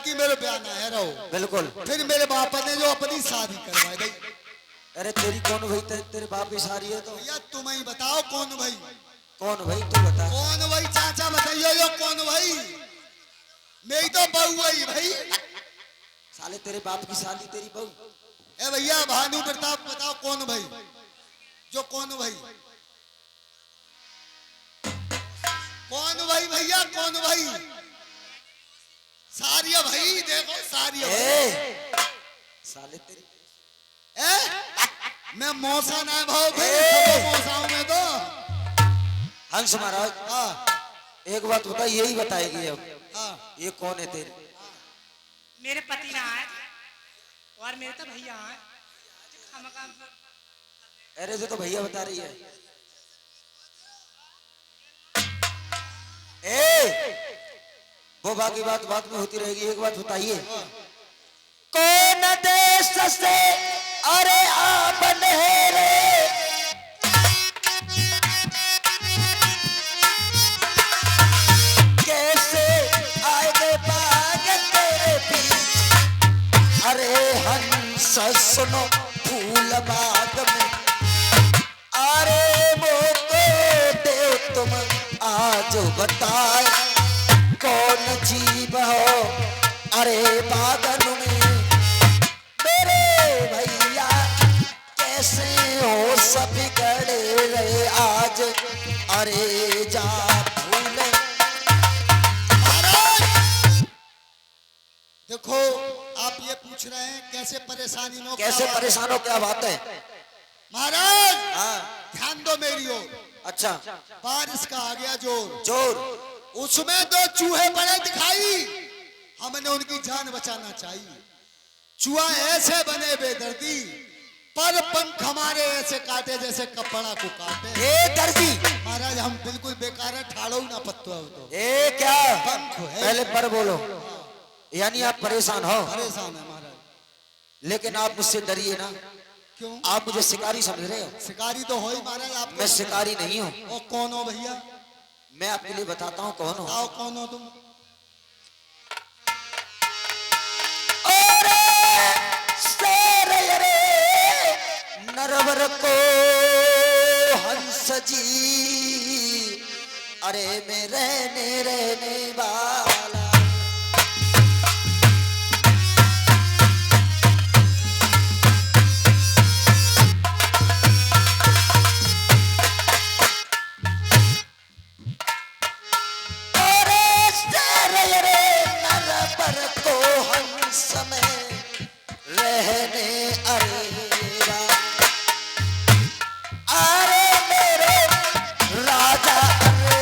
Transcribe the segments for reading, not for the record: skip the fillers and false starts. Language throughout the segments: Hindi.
कि मेरे ब्याह ना है रहो। बिल्कुल। फिर मेरे बाप ने जो अपनी शादी करवाई गई। अरे तेरी कौन भाई? तेरे बाप की सारी है तो भैया तुम ही बताओ कौन भाई? कौन भाई तू बता। कौन भाई चाचा बताइए यो कौन भाई? मेरी तो बहू है भाई। साले तेरे बाप की साली तेरी बहू। ए भैया भानु प्रताप बताओ कौन भाई? जो कौन भाई? कौन भाई भैया कौन भाई? सारिया भाई देखो सारिया भाई। साले तेरी मैं मौसा ना भाव भाई सब मौसाओं में तो। हंस महाराज एक बात बता, यही बताएगी अब। ये कौन है तेरे? मेरे पति ना आए और मेरे तो भैया आए। अरे जो तो भैया बता रही है। वो बाकी बात बात में होती रहेगी। एक बात बताइए, कौन देश से अरे आप रे कैसे आए बाग तेरे बीच। अरे हंस सुनो फूल बाग में, अरे मोको दे तुम आज बताए कौन जीव हो अरे बागन में। मेरे भैया कैसे हो सब गड़े रहे आज, अरे जा फूले। देखो आप ये पूछ रहे हैं कैसे परेशानी हो, कैसे परेशान हो, क्या बात है महाराज? हाँ ध्यान दो मेरी ओर। अच्छा बारिश का आ गया जोर जोर। उसमें दो चूहे बड़े दिखाई, हमने उनकी जान बचाना चाहिए। चूहा ऐसे बने बेदर्दी, पर पंख हमारे ऐसे काटे जैसे कपड़ा को काटे। ए दर्दी महाराज हम बिल्कुल बेकार है, ठाड़ो ना पत्तो है तो। ए क्या पंख है। पहले पर बोलो, यानी आप परेशान हो? परेशान है महाराज। लेकिन आप मुझसे डरिए ना। क्यों? आप मुझे शिकारी समझ रहे हो? शिकारी तो हो ही महाराज आप। मैं शिकारी नहीं हूँ। और कौन हो भैया? मैं आपके लिए बताता हूँ कौन हो। बताओ कौन हो तुम? नरवर को हंस जी, अरे मैं रहने वाला। नरवर को हंस में रहने अरेरा, अरे मेरे राजा अरे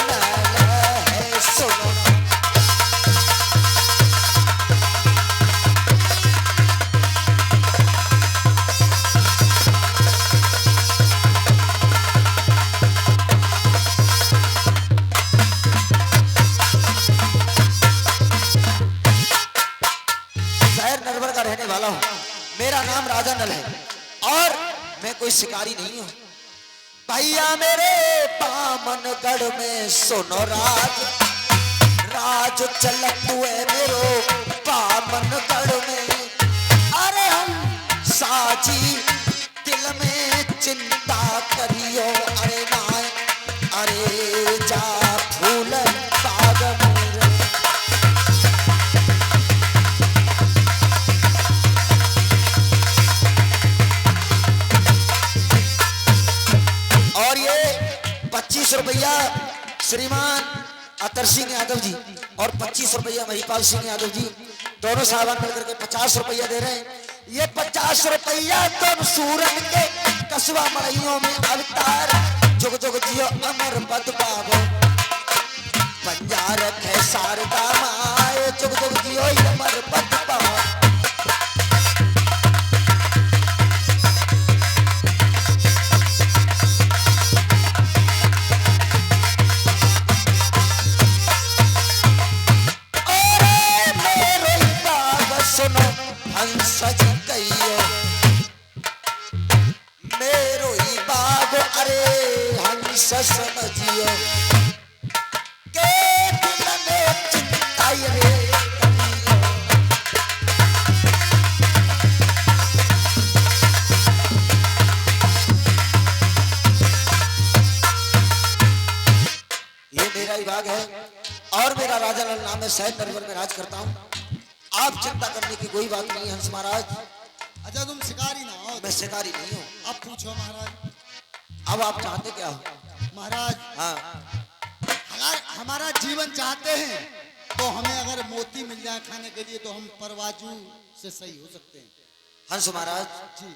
लाला है सुनो। शहर नरवर का रहने वाला हूँ। मेरा नाम राजा नल है और मैं कोई शिकारी नहीं हूँ। भैया मेरे बामनगढ़ में सुनो राज, राज चलत हुए मेरो बामनगढ़ में। अरे हम साजी दिल में चिंता करियो, अरे नाय अरे जा फूल बाग मेरे। और ये 25 रुपया श्रीमान अतर सिंह यादव जी और 25 रुपया महिपाल सिंह यादव जी, दोनों साहबान मिलकर के 50 रुपया दे रहे हैं। ये 50 रुपया तुम सूरत के कस्बा मड़इयों में अवतार जुग जुग जियो अमर पद पावो। पंजार है शारदा माए जुग जुग जियो अमर पद पावो। सुनो हंस जी कहियो मेरो ही बाग, अरे हंस समझियो के दिल में चिंता रे कहियो। शहर नरवर में राज करता हूँ। आप चिंता करने की कोई बात नहीं है हंस महाराज। अच्छा तुम शिकारी ना हो। मैं शिकारी नहीं हूँ। अब पूछो महाराज। अब आप चाहते क्या हो? महाराज हाँ, अगर हमारा जीवन चाहते हैं तो हमें अगर मोती मिल जाए खाने के लिए तो हम परवाजू से सही हो सकते हैं। हंस महाराज। जी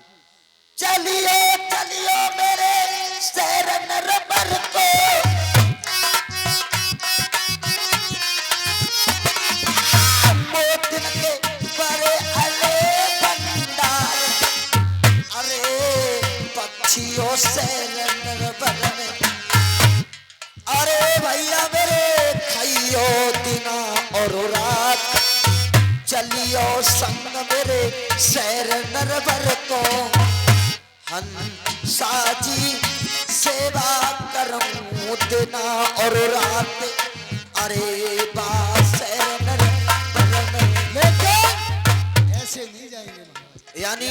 चलियो चलियो मेरे शहर नरवर को, मोतिन के बड़े अले भंडार, अरे पक्षियों से नरवर में, अरे भैया मेरे खाइयो दिना और रात, चलियो संग मेरे शहर नरवर को, हंसाजी सेवा करूं दिना और रात, अरे बास शहर नरवर में। लेकिन ऐसे नहीं जाएंगे महाराज। यानी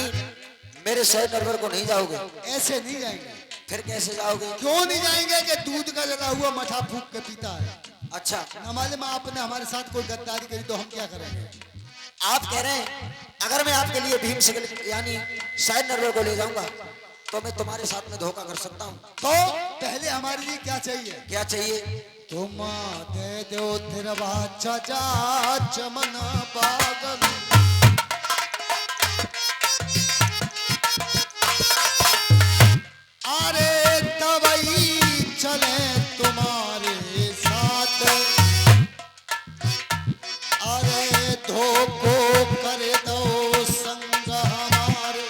मेरे शहर नरवर को नहीं जाओगे? ऐसे नहीं जाएंगे। फिर कैसे जाओगे? क्यों नहीं जाएंगे कि दूध का लगा हुआ मठा फूक के पीता है। अच्छा, न मालूम आपने हमारे साथ कोई गद्दारी करी तो हम क्या करेंगे। आप कह रहे हैं अगर मैं आपके लिए भीम से यानी शहर नरवर को ले जाऊंगा तो मैं तुम्हारे साथ में धोखा कर सकता हूँ। तो पहले हमारे लिए क्या चाहिए? क्या चाहिए? तुम दे दो थिरवा चाचा चमन बाग में, अरे तवई चले तुम्हारे साथ, अरे धोखो कर दो संग हमारे,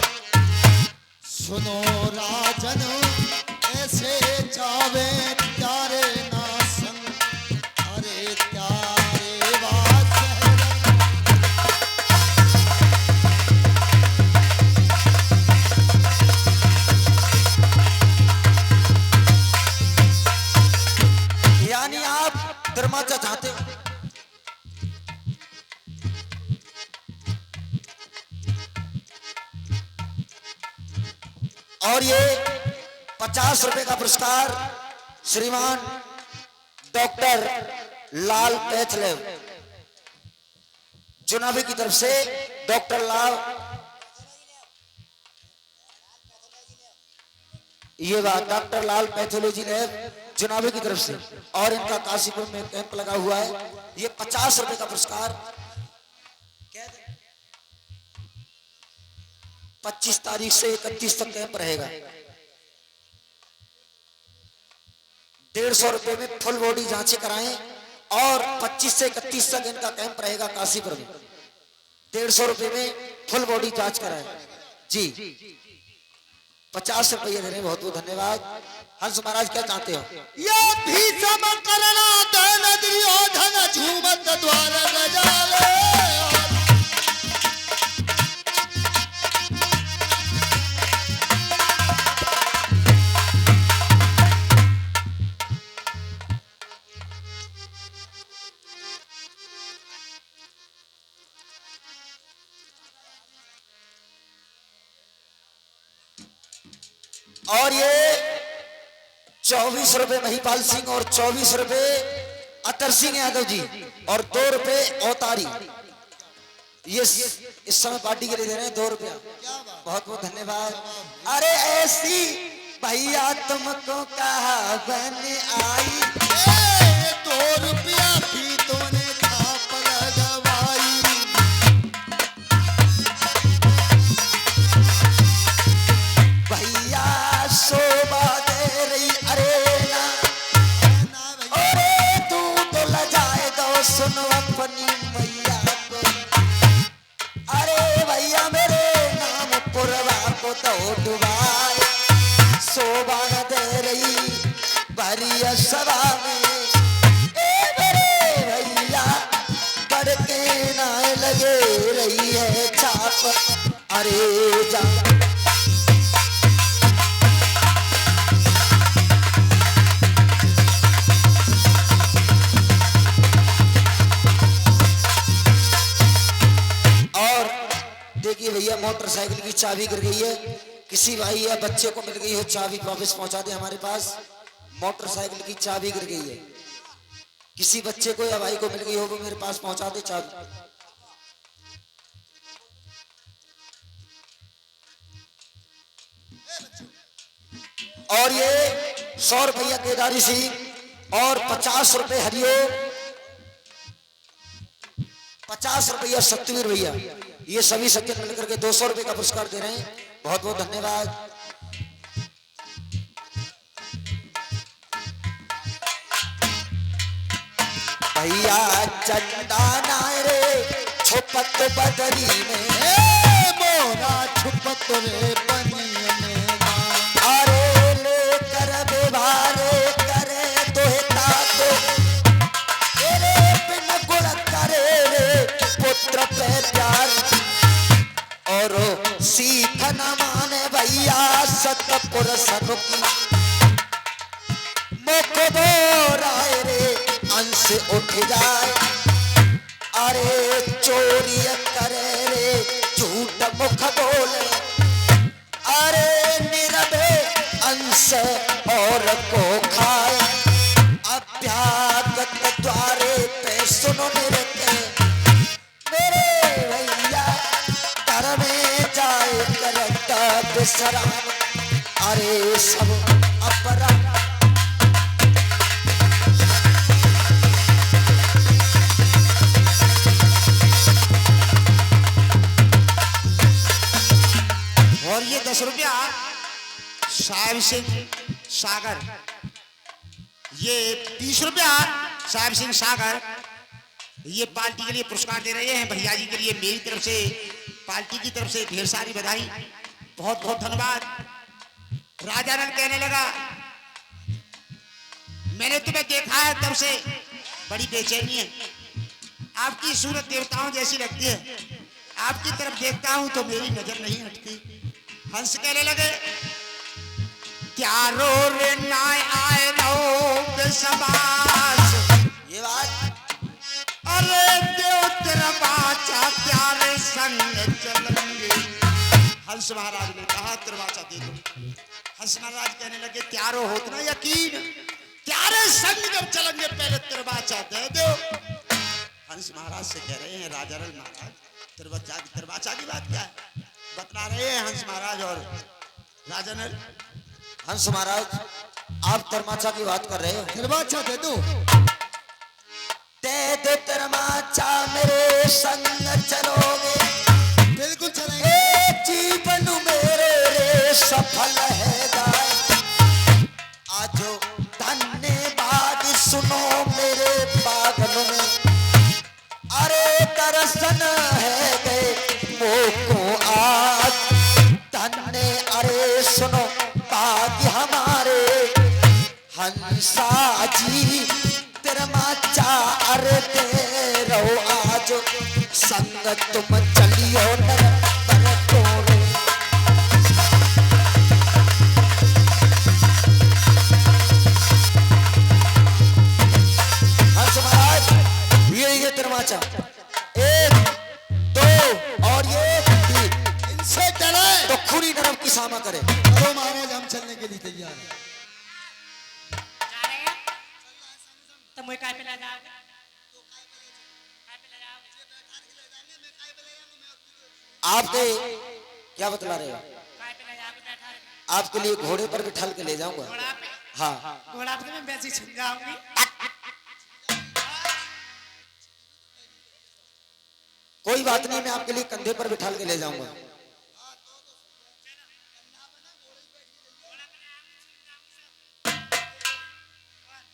सुनो राजन ऐसे जावे प्यारे ना संग, अरे प्यारे बात यानी आप धर्माचा चाहते हो? और ये 50 रुपए का पुरस्कार श्रीमान डॉक्टर लाल पैथले चुनावी की तरफ से, डॉक्टर लाल, ये बात डॉक्टर लाल पैथोलॉजी लैब चुनावी की तरफ से, और इनका काशीपुर में कैंप लगा हुआ है। ये 50 रुपए का पुरस्कार 25 तारीख से 31 तक कैंप रहेगा। 150 रुपए में फुल बॉडी जांचें कराएं और 25 से 31 तक इनका कैंप रहेगा काशीपुर में। 150 रुपए में फुल बॉडी जांच कराएं जी। 50 रुपये देने बहुत बहुत धन्यवाद। हंस महाराज क्या चाहते हो? ये भीषम करना दन दुर्योधन झूमत द्वार गजाले, और ये 24 रुपए महिपाल सिंह और 24 रुपए अतर सिंह यादव जी और 2 रुपए अवतारी, ये इस समय पार्टी के लिए दे रहे हैं 2 रुपया। बहुत बहुत धन्यवाद। अरे ऐसी भैया तुमको कहा बन आई, 2 रुपया भी तूने छाप लगवाई, भैया शोभा दे रही, अरे ना, अरे तू तो लजाए दो सुनो अपनी मैया को, अरे भैया मेरे नाम पुरवा को तो डुबाए, शोभा न दे रही भरिया सभा में, ए मेरे भैया बढ़ के ना लगे रही है छाप, अरे जा देखिए भैया मोटरसाइकिल की चाबी गिर गई है, किसी भाई या बच्चे को मिल गई हो चाबी वापस पहुंचा दे हमारे पास। मोटरसाइकिल की चाबी गिर गई है। किसी बच्चे को या भाई को मिल गई हो वो मेरे पास पहुंचा दे चाबी। और ये 100 रुपया केदारी सिंह और 50 रुपए हरियो, 50 रुपया सत्यवीर भैया, ये सभी सज्जन मिलकर के 200 रुपए का पुरस्कार दे रहे हैं। बहुत बहुत धन्यवाद। भैया चंदा नारे छुपत बदरी में, मोरा छुपत रे बनी में ना। अरे लेकर बेवारे करे दोहता तो तेरे बिन गुण करे रे पुत्र पे प्यार, और सीख न माने भैया सतपुर सनुकी मुख बोराए रे अंश उठ जाए। अरे चोरी करे रे झूठ मुख बोले, अरे निरभे अंश और को खाए। अभ्यागत द्वारे पे सुनो निरते मेरे भैया घर में जाए करता विश्राम। अरे सब अपरा और ये 10 रुपया साहिब सिंह सागर, ये 20 रुपया साहिब सिंह सागर, ये पार्टी के लिए पुरस्कार दे रहे हैं भैया जी के लिए। मेरी तरफ से पार्टी की तरफ से ढेर सारी बधाई, बहुत बहुत धन्यवाद। राजानंद कहने लगा मैंने तुम्हें देखा है तब से बड़ी बेचैनी है, आपकी सूरत देवताओं जैसी लगती है, आपकी तरफ देखता हूं तो मेरी नजर नहीं हटती। हंस कहने लगे त्यारो रे नाय आए रो बेसबास, ये बात अरे देव तेरा बाचा प्यारे संग चलेंगे। हंस महाराज ने कहा तिरवाचा दे दो। हंस महाराज कहने लगे त्यारो हो ना यकीन, प्यारे संग जब चलेंगे पहले तिरवाचा दे दो। हंस महाराज से कह रहे हैं राजारल महाराज तिरवाचा की बात क्या है, बतला रहे हैं हंस महाराज और राजानल। हंस महाराज आप तरमाचा की बात कर रहे हो। तिरवाचा दे दो, दे दो तरमाचा मेरे संग चलोगे, बिल्कुल चलेंगे। ए जीवन मेरे रे सफल है गाय। आजो धन्यवाद सुनो मेरे पागल में, अरे दर्शन है गए मोको आज धन्य। अरे सुनो भाग्य हमारे हंसा जी तिरमाचा अरे दे रहो आज संग तुम चलियो नर पर तोरे। हंस महाराज ये तिरमाचा 1 2 और ये 3, इनसे डरे तो खुरी नरम की सामा करे। करो महाराज, हम चलने के लिए तैयार हैं। जा रहे हैं तो मुझे काय पे ला जाओगे, काय पे ला जाओगे, आपके क्या बतला रहे हो? काय पे ला जाओगे बैठा है? आपके लिए घोड़े पर बिठाल के ले जाऊंगा। घोड़ा पे, हाँ घोड़ा पे मैं वैसे ही छिप जाऊंगी। कोई बात नहीं, मैं आपके लिए कंधे पर बिठाल के ले जाऊंगा।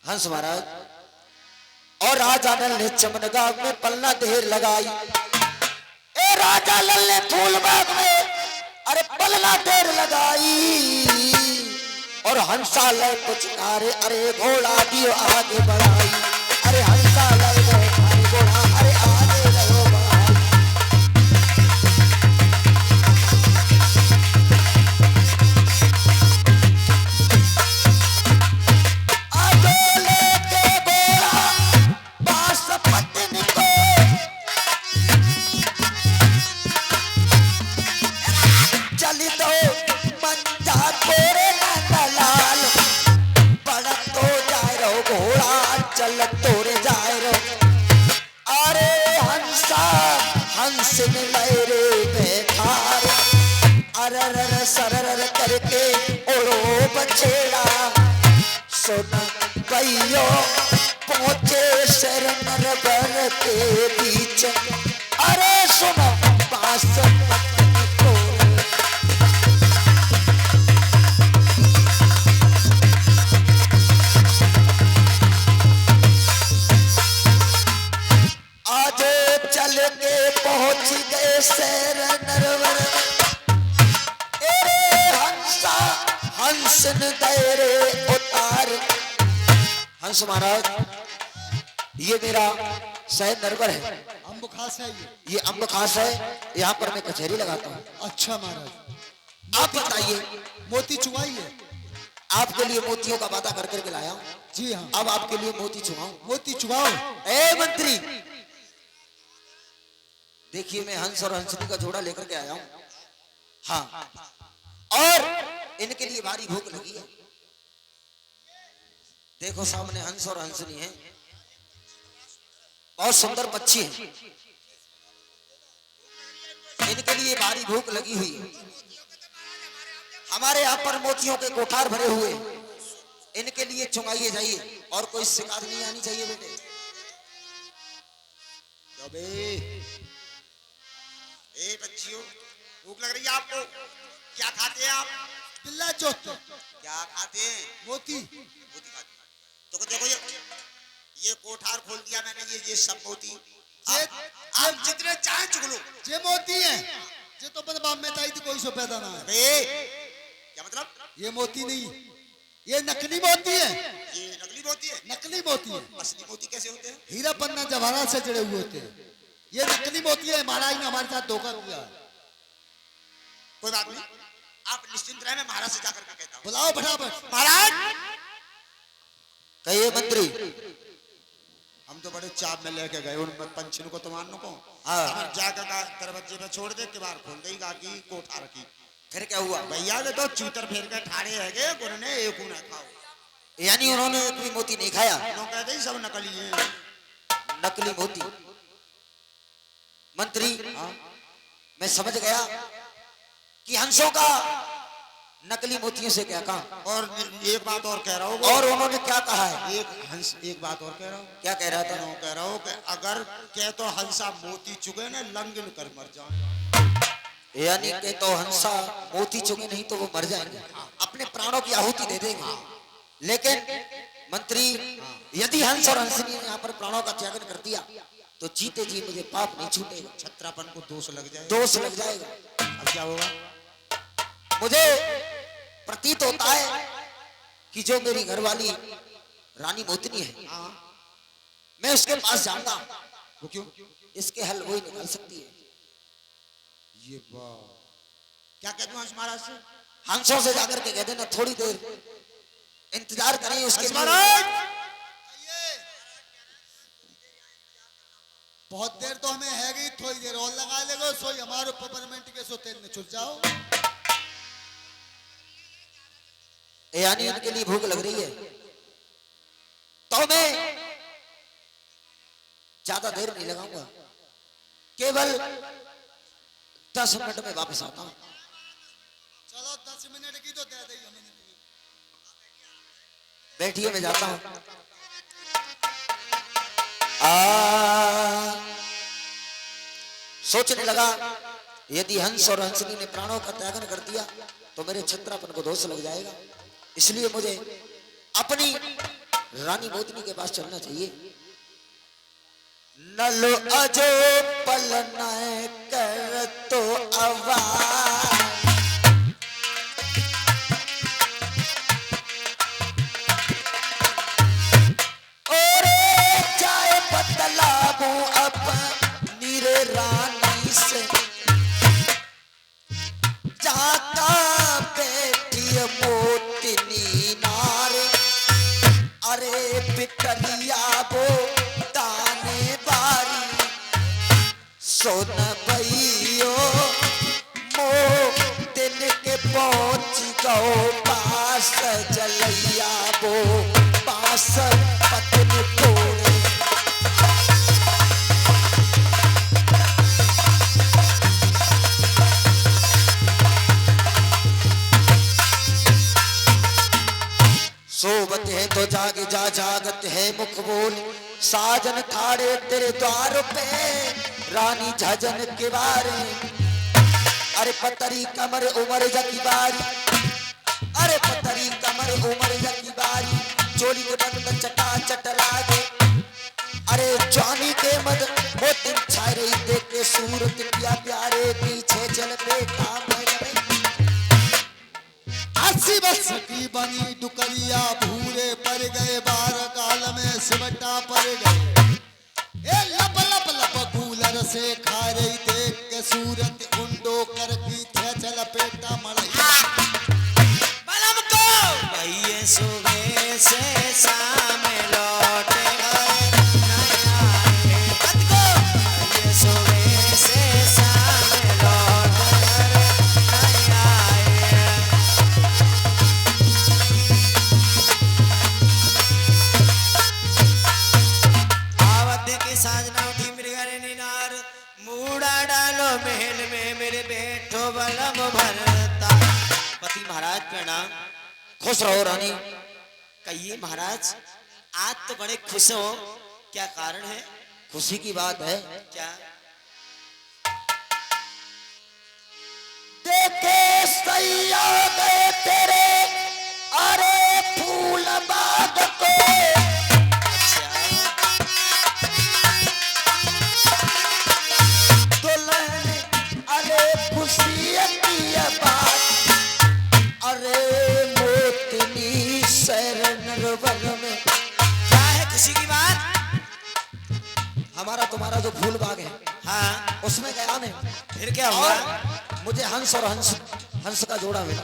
हंस महाराज और राजा नल ने चमनगांव में पलना देर लगाई। ए राजा नल ने फूलबाग में अरे पलना देर लगाई, और हंसा लय कुछ नारे अरे घोड़ा दियो आगे बढ़ाई। अरे हंसा लय घोड़ा अरे आगे लो बढ़ाई। चल तोरे जा हंस लहरे बेकार अरर सरर करके ओढ़ो बछेड़ा सुन कहियो पहुंचे शर नरवर के बीच अरे सुनो पास आज चल के पहुंच गए शहर नरवर हंसा हंस दायरे उतार हंस महाराज ये मेरा शहर नरवर है अम्ब खास है ये अम्ब खास है यहाँ पर मैं कचहरी लगाता हूँ अच्छा महाराज आप बताइए मोती चुवाइए आपके लिए मोतियों का वादा कर करके लाया हूँ जी हाँ अब आपके लिए मोती चुवाऊं मोती चुवाओ ए मंत्री देखिए मैं हंस और हंसनी का जोड़ा लेकर के आया हूं हाँ और इनके लिए भारी भूख लगी है देखो सामने हंस और हंसनी है बहुत सुंदर पक्षी है इनके लिए भारी भूख लगी हुई है हमारे यहाँ पर मोतियों के कोठार भरे हुए इनके लिए चुंगाइए जाइए और कोई शिकायत नहीं आनी चाहिए बेटे ए बच्चियों भूख लग रही है आपको क्या खाते हैं आप बिल्ला चौथ क्या खाते हैं मोती मोती खाते हैं तो देखो ये कोठार खोल दिया मैंने ये सब मोती आप जितने चाहे चुग लो जे मोती है जे तो पर बाप में ताई थी कोई सो पैदा ना है क्या मतलब ये मोती नहीं ये नकली मोती है ये नकली मोती है नकली मोती है असली मोती कैसे होते हैं हीरा पन्ना जवाहरात से जुड़े हुए होते हैं ये नकली मोती है महाराज ने हमारे साथ धोखा किया कोई बात नहीं आप निश्चिंत रहे मैं महाराज से जाकर के कहता हूँ बुलाओ फटाफट महाराज कहिए मंत्री हम तो बड़े चाप में लेके गए उन पंछियों को तो मानो को हाँ। जाकर का दरवाजे पे छोड़ दे के बाहर खोल देगा कि कोठार की फिर क्या हुआ भैया के तो चूतर फेर के ठाड़े है उन्होंने एक उन्हें खाओ यानी उन्होंने कोई मोती नहीं खाया नो कहते ही सब नकली है नकली मोती मंत्री मैं समझ गया कि हंसों का नकली मोतियों से क्या काम और एक बात और कह रहा हूँ और उन्होंने क्या कहा है एक बात और कह रहा हूँ क्या कह रहा था मैं कह रहा हूँ कि अगर कह तो हंसा मोती चुके ना लंगन कर मर जाए यानी कि तो हंसा मोती चुके नहीं तो वो मर जाएंगे अपने प्राणों की आहुति दे देंगे लेकिन मंत्री यदि हंस और हंसनी ने यहाँ पर प्राणों का त्यागन कर दिया तो जीते जी मुझे पाप नहीं छूटेगा छत्रापन को दोष लग जाए दोष लग जाएगा अब क्या होगा मुझे प्रतीत होता है कि जो मेरी घरवाली रानी मोतनी है मैं उसके पास जाऊंगा वो क्यों इसके हल वही निकाल सकती है ये क्या कहते हैं हंस महाराज से हंसों से जाकर के कह देना थोड़ी देर इंतजार करें उसके हंस लिए। महाराज बहुत देर तो हमें है गई थोड़ी देर और लगा लेगो सोई हमारे पेपरमेंट के सो तेल में चुल जाओ यानी इनके लिए भूख लग रही है तो मैं ज्यादा देर नहीं लगाऊंगा केवल 10 मिनट में वापस आता हूं चलो 10 मिनट की तो दे दी हमें बैठिए मैं जाता हूं सोचने लगा यदि हंस और हंसनी ने प्राणों का त्यागन कर दिया तो मेरे छत्रापन को दोष लग जाएगा इसलिए मुझे अपनी रानी मोतनी के पास चलना चाहिए नलो अजो पल न कर तो आवाज और जाए बतलाबू अपनी रे रानी से जाता बैठी मोतनी नार अरे पिटलिया बो दाने बारी सोन भैयो मो दिन के पहुंच गो पास जलैया बो पास पतन तोड़े या जागत है मुख बोल, साजन खाड़े तेरे द्वार पे रानी झजन के बारे। अरे पतरी कमर उमर जकी बारी, अरे पतरी कमर उमर जकी बारी, चोली के बंद चटा चट लागे। अरे जानी के मद मोती छाई रही देख के सूरत किया प्यारे, पीछे चल पे काम है। 80 वर्ष की बनी डुकरिया भूरे पड़ गए, 12 काल में सिमटा पड़ गए। ए लब लब लब कूलर से खा रही देख के सूरत, उंडो कर की थे चल पेटा मरई। बलम को भैये सुबह से शाम लौटे आए, नया आए कद को भैये सुबह से शाम लौटे नया आए। आवत की साजना उठी मृगरे निनार, मूड़ा डालो महल में मेरे बैठो बलम भरता। पति महाराज प्रणाम। खुश रहो रानी। कहिए महाराज, आज तो बड़े खुश हो, क्या कारण है? खुशी की बात है क्या? देखे सैया गए तेरे अरे फूल बाग को। दुल्हन अरे खुशी की बात, अरे मोतनी शरणवर में क्या है खुशी की बात? हमारा तुम्हारा जो फूल बाग है, हाँ उसमें गया मैं, फिर क्या हुआ? मुझे हंस और हंस का जोड़ा मिला।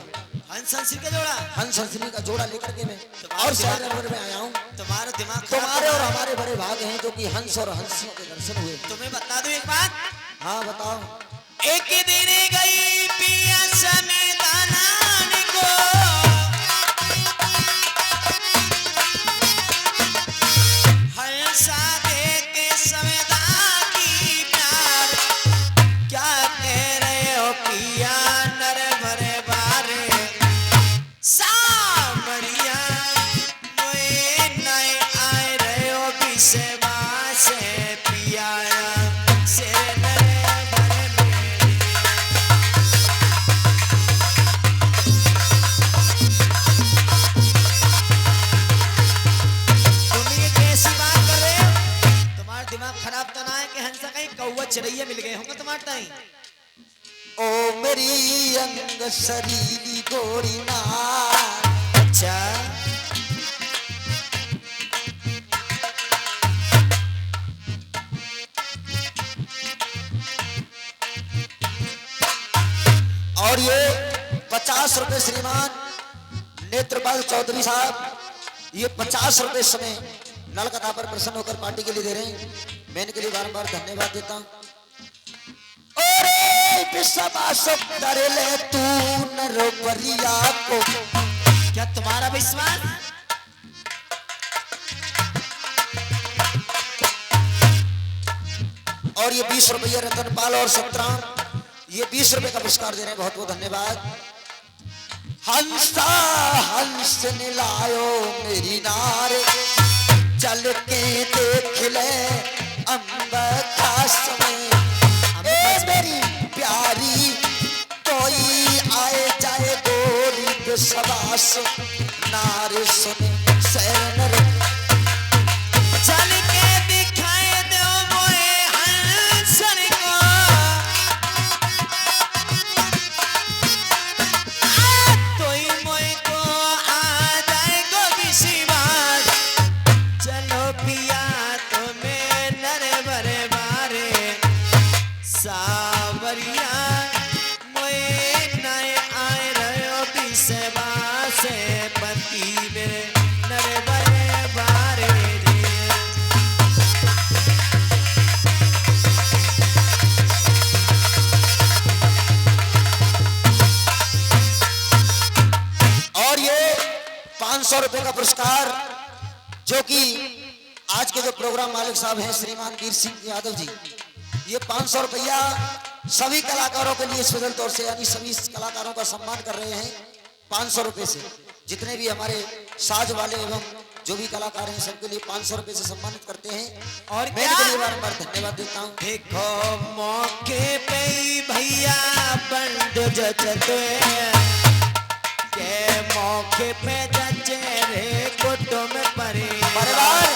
हंस हंसी का जोड़ा? हंस हंसनी का जोड़ा लेकर के मैं और शरणवर में आया हूँ। तुम्हारा दिमाग, तुम्हारे और हमारे बड़े भाग हैं जो कि हंस और हंसियों के दर्शन हुए। तुम्हें बता दूं एक बात? हाँ बताओ। एक दिन गई पिया समेदानान को, हंसा दे के समेदा की प्यार, क्या कह रहे हो पिया नर भरे बारे। सामरिया मोए नए आए रहे हो बिसे बासे पिया से नरे भरे मेरे। तुम ये कैसी बात कर रहे हो? तुम्हारा दिमाग खराब तो ना है कि हंसा कहीं कौवा चिड़ैया मिल गए होंगे तुम्हारे टाइम? ओ मेरी अंग शरीरी गोरी नार। अच्छा और ये 50 रुपए श्रीमान नेत्रपाल चौधरी साहब, ये 50 रुपए समय नलकथा पर प्रसन्न होकर पार्टी के लिए दे रहे हैं। मैं इनके लिए बार-बार धन्यवाद देता हूँ। विश्वास करे ले तू नरवरिया को, क्या तुम्हारा विश्वास? और ये 20 रुपये रतनपाल और सत्राम, ये 20 रुपए का पुरस्कार दे रहे हैं, बहुत बहुत धन्यवाद। हंसा हंस ने लायो मेरी नारे, चल के देख ले अम्ब खास में। ए मेरी प्यारी कोई आए जाए गोरी के सबास, नारे सुने सैनर चल के दिखाए दो मोए हंसन को। कोई मोए को आ जाए गो बिशीबाज, चलो पिया तुम्हें नरे भरे बारे। सावरिया मोए नए आए रहो बिसेबा से, पति मेरे नरे भरे बारे रे। और ये 500 रुपए का पुरस्कार जो कि आज के जो प्रोग्राम मालिक साहब हैं श्रीमान वीर सिंह यादव जी, ये 500 रुपया सभी कलाकारों के लिए स्पेशल तौर से, यानी सभी कलाकारों का सम्मान कर रहे हैं 500 रुपए से। जितने भी हमारे साज वाले एवं जो भी कलाकार हैं सबके लिए 500 रुपए से सम्मानित करते हैं और मैं क्या? इनके लिए बार-बार धन्यवाद देता हूँ। देखो मौके पे ही भैया बंद जचते के मौके पे जचे रे कुटुंब परिवार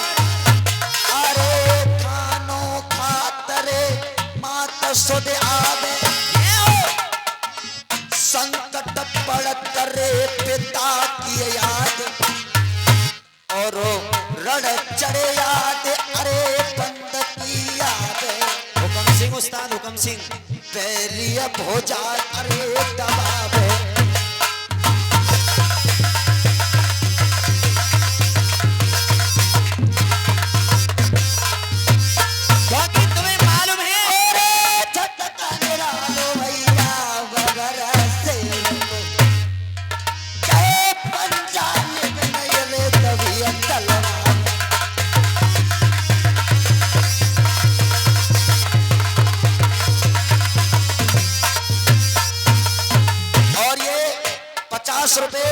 अरे खानो खातरे मात सुध आवे संकट पड़त रे पिता की याद और रण चढ़े याद अरे बंद की याद हुकम सिंह उस्ताद हुकम सिंह पैरिय भोजा अरे दबावे क्योंकि तुम्हें मालूम है झटका निरालो भैया वगैरह से चाहे पंजाब में नहीं रे तबीयत तलवार और ये 50 रुपए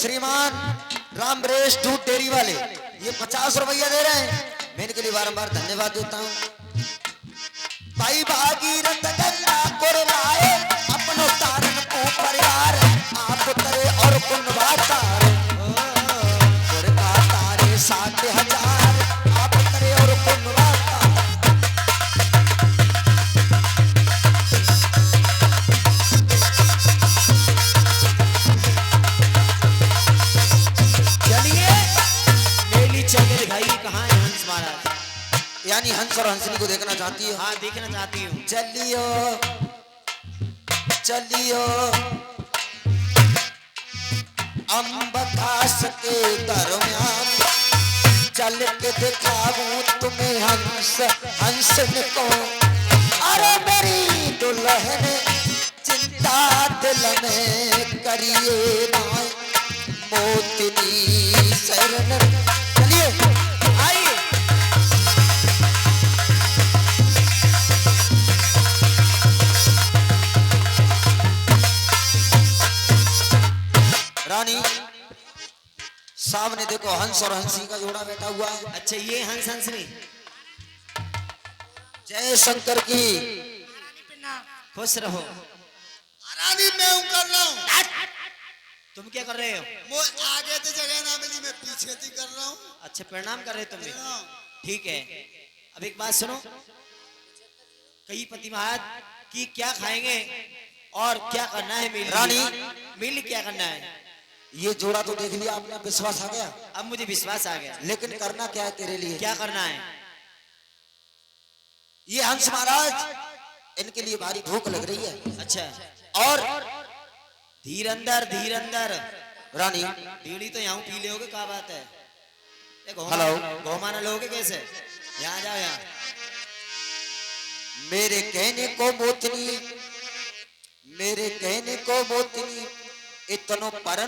श्रीमान रामरेश दूध डेयरी वाले ये 50 रुपया दे रहे हैं मैं इनके लिए बारंबार धन्यवाद देता हूँ। भाई भागीरथ गंगा कुरलाए अपनो तारन को परिवार आप करे और कुनवा तारे कुरका तारे 60,000 आप करे और कुनवा तारे चलिए मेली चल के दिखाइए कहाँ है हंस महाराज। यानी हंस और हंसनी को देखना चाहती है। हाँ देखना चाहती हूँ। चलियो चलियो अम्ब घास के दरमियान चल के दिखाऊं तुम्हें हंस हंसन को अरे मेरी दुल्हन चिंता दिल में करिए ना मोतिनी शरण चलिए आइए रानी सामने देखो हंस और हंसी का जोड़ा बैठा हुआ है। अच्छा ये हंस हंसनी जय शंकर की खुश रहो। रानी मैं हूं कर रहा हूँ तुम क्या कर रहे हो? वो आगे तो जगह ना मिली मैं पीछे थी कर रहा हूँ। अच्छा प्रणाम कर रहे हो तुम भी। हाँ। ठीक है अब एक बात सुनो कई पति महाराज की क्या खाएंगे और क्या करना है मिल रानी। मिल क्या करना है ये जोड़ा तो देख लिया आपने विश्वास आ गया अब मुझे विश्वास आ गया। लेकिन करना क्या है तेरे लिए क्या करना है? ये हंस महाराज इनके लिए भारी भूख लग रही है अच्छा और धीर अंदर रानी बीड़ी तो यहाँ पी लोगे क्या बात है? हेलो। घोमाना लोगे कैसे? यहाँ जाओ यहाँ। मेरे कहने को मोतनी मेरे कहने को मोतनी इतनो परन